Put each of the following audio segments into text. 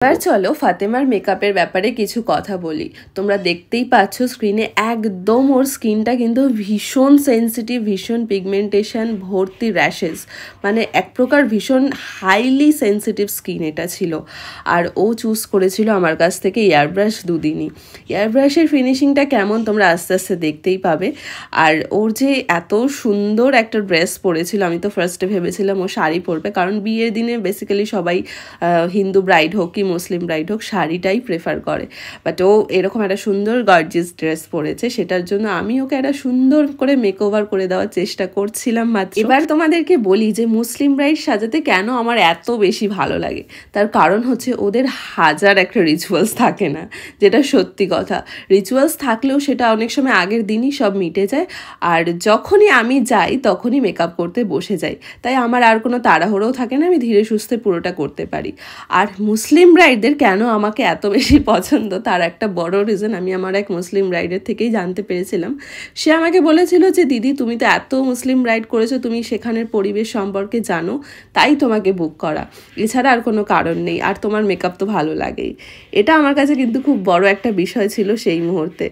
এবার চলো ফাতেমার মেকআপের ব্যাপারে কিছু কথা বলি। তোমরা দেখতেই পাচ্ছ স্ক্রিনে একদম ওর স্কিনটা কিন্তু ভীষণ সেন্সিটিভ, ভীষণ পিগমেন্টেশন, ভর্তি র্যাশেস, মানে এক প্রকার ভীষণ হাইলি সেন্সিটিভ স্কিন এটা ছিল। আর ও চুজ করেছিল আমার কাছ থেকে এয়ারব্রাশ দুদিনই। এয়ারব্রাশের ফিনিশিংটা কেমন তোমরা আস্তে আস্তে দেখতেই পাবে। আর ওর যে এত সুন্দর একটা ড্রেস পরেছিল, আমি তো ফার্স্টে ভেবেছিলাম ও শাড়ি পরবে, কারণ বিয়ের দিনে বেসিক্যালি সবাই হিন্দু ব্রাইড হোক কি মুসলিম ব্রাইড হোক শাড়িটাই প্রেফার করে। বাট ও এরকম একটা সুন্দর গর্জিয়াস ড্রেস পরেছে, সেটার জন্য আমি ওকে একটা সুন্দর করে মেকওভার করে দেওয়ার চেষ্টা করছিলাম মাত্র। এবার তোমাদেরকে বলি যে মুসলিম ব্রাইড সাজাতে কেন আমার এত বেশি ভালো লাগে। তার কারণ হচ্ছে ওদের হাজার একটা রিচুয়ালস থাকে না, যেটা সত্যি কথা। রিচুয়ালস থাকলেও সেটা অনেক সময় আগের দিনই সব মিটে যায়, আর যখনই আমি যাই তখনই মেকআপ করতে বসে যাই। তাই আমার আর কোনো তাড়াহুড়োও থাকে না, আমি ধীরে সুস্থে পুরোটা করতে পারি। আর মুসলিম ব্রাইডদের কেন আমাকে এত বেশি পছন্দ তার একটা বড় রিজন আমি আমার এক মুসলিম ব্রাইডের থেকেই জানতে পেরেছিলাম। সে আমাকে বলেছিল যে দিদি তুমি তো এত মুসলিম ব্রাইড করেছো, তুমি সেখানের পরিবেশ সম্পর্কে জানো, তাই তোমাকে বুক করা, এছাড়া আর কোনো কারণ নেই, আর তোমার মেকআপ তো ভালো লাগেই। এটা আমার কাছে কিন্তু খুব বড় একটা বিষয় ছিল সেই মুহূর্তে।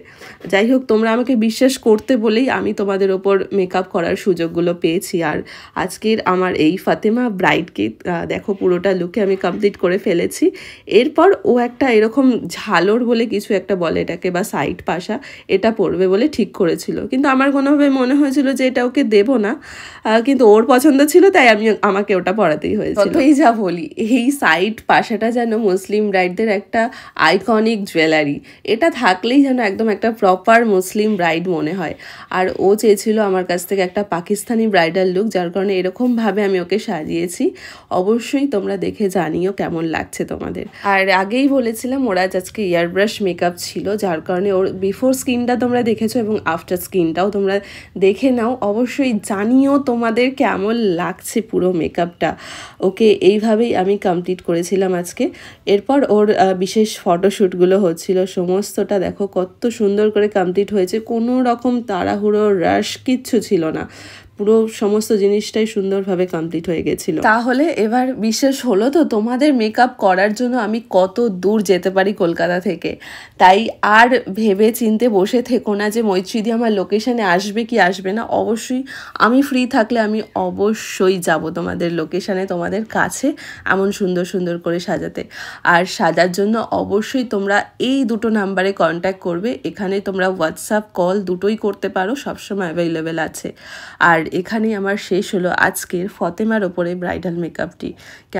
যাই হোক, তোমরা আমাকে বিশ্বাস করতে বলেই আমি তোমাদের ওপর মেকআপ করার সুযোগগুলো পেয়েছি। আর আজকের আমার এই ফাতেমা ব্রাইডকে দেখো পুরোটা লুকে আমি কমপ্লিট করে ফেলেছি। এরপর ও একটা এরকম ঝালর বলে কিছু একটা বলে এটাকে, বা সাইড পাশা, এটা পরবে বলে ঠিক করেছিল, কিন্তু আমার কোনোভাবে মনে হয়েছিল যে এটা ওকে দেবো না, কিন্তু ওর পছন্দ ছিল তাই আমাকে ওটা পরাতেই হয়েছিল। ততই যা বলি, এই সাইড পাশাটা যেন মুসলিম ব্রাইডদের একটা আইকনিক জুয়েলারি, এটা থাকলেই যেন একদম একটা প্রপার মুসলিম ব্রাইড মনে হয়। আর ও চেয়েছিল আমার কাছ থেকে একটা পাকিস্তানি ব্রাইডাল লুক, যার কারণে এরকমভাবে আমি ওকে সাজিয়েছি। অবশ্যই তোমরা দেখে জানিও কেমন লাগছে তোমাদের। আর আগেই বলেছিলাম ওরা আজকে এয়ারব্রাশ মেকআপ ছিল, যার কারণে ওর বিফোর স্কিনটা তোমরা দেখেছো এবং আফটার স্কিনটাও তোমরা দেখে নাও। অবশ্যই জানিও তোমাদের কেমন লাগছে পুরো মেকআপটা। ওকে এইভাবেই আমি কমপ্লিট করেছিলাম আজকে। এরপর ওর বিশেষ ফটোশ্যুটগুলো হচ্ছিল, সমস্তটা দেখো কত সুন্দর করে কমপ্লিট হয়েছে, কোনো রকম তাড়াহুড়ো রাশ কিচ্ছু ছিল না, পুরো সমস্ত জিনিসটাই সুন্দরভাবে কমপ্লিট হয়ে গেছিল। তাহলে এবার বিশেষ হলো তো তোমাদের মেকআপ করার জন্য আমি কত দূর যেতে পারি কলকাতা থেকে। তাই আর ভেবে চিনতে বসে থেকো না যে মৈত্রীদি আমার লোকেশানে আসবে কি আসবে না। অবশ্যই আমি ফ্রি থাকলে আমি অবশ্যই যাব তোমাদের লোকেশানে, তোমাদের কাছে, এমন সুন্দর সুন্দর করে সাজাতে। আর সাজার জন্য অবশ্যই তোমরা এই দুটো নাম্বারে কন্ট্যাক্ট করবে। এখানে তোমরা হোয়াটসঅ্যাপ কল দুটোই করতে পারো, সবসময় অ্যাভেলেবেল আছে। আর এখানেই আমার শেষ হলো আজকের ফাতেমার ওপরে ব্রাইডাল মেকআপটি।